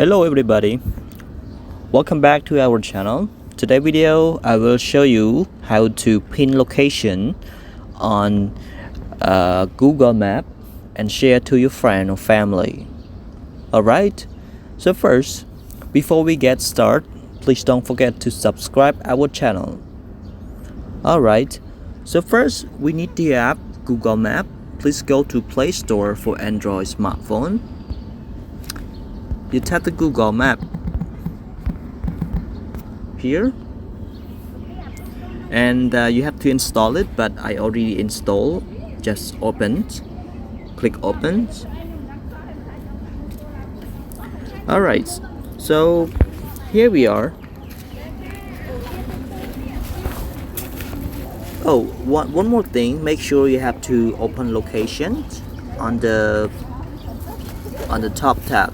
Hello everybody, welcome back to our channel. Today video I will show you how to pin location on Google Map and share to your friend or family. Alright, so first, before we get started, please don't forget to subscribe our channel. Alright, so first we need the app Google Map. Please go to Play Store for Android smartphone. You tap the Google Map here and you have to install it, but I already installed. Just open, click open. Alright, so here we are. Oh, one more thing, make sure you have to open location on the top tab.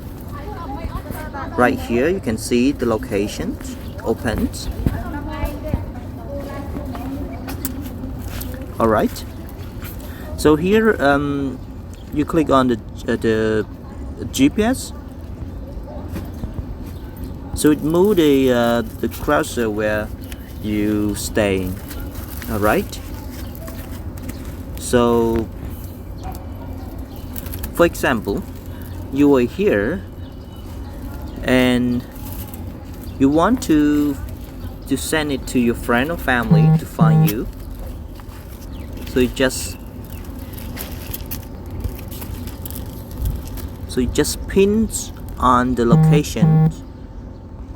Right here you can see the location opens. Alright, so here you click on the GPS, so it moves the cursor where you stay. Alright, so for example, you are here and you want to send it to your friend or family to find you, so you just pin on the location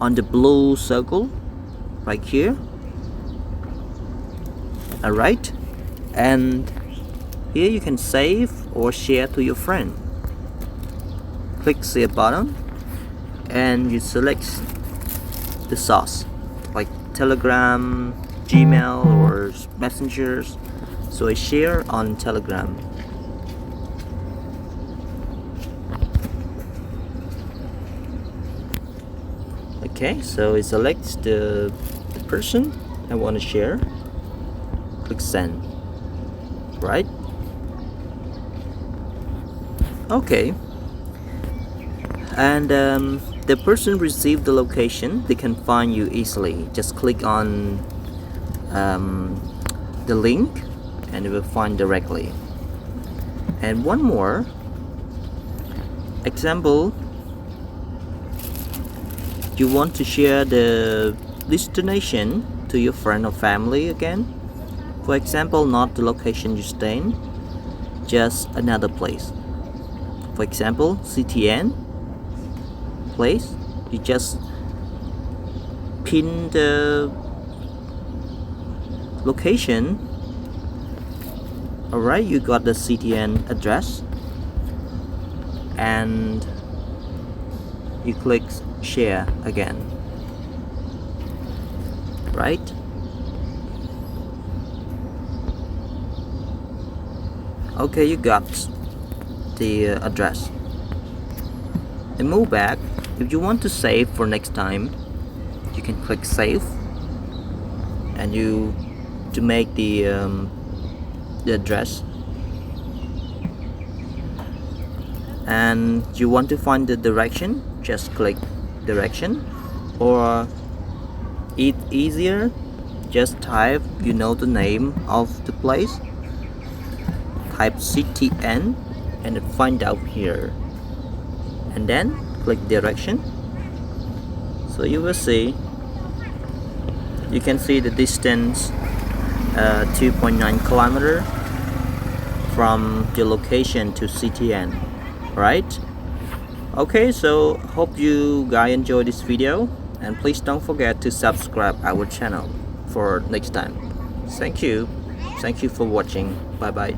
on the blue circle right here. Alright, and here you can save or share to your friend. Click share button and you select the source like Telegram, Gmail or Messengers. So I share on Telegram. Okay, so it selects the person I want to share. Click send. Right? Okay. And the person received the location, they can find you easily. Just click on the link and it will find directly. And one more example, you want to share the destination to your friend or family again. For example, not the location you stay in, just another place. For example, CTN place, you just pin the location. Alright, you got the CTN address and you click share again. Right? Okay, you got the address. And move back. If you want to save for next time, you can click save and you to make the address. And you want to find the direction, just click direction, or it's easier, just type, you know, the name of the place, type CTN and find out here and then click direction. So you will see, you can see the distance 2.9 kilometer from your location to CTN. Right? Okay, so hope you guys enjoy this video and please don't forget to subscribe our channel for next time. Thank you for watching. Bye bye.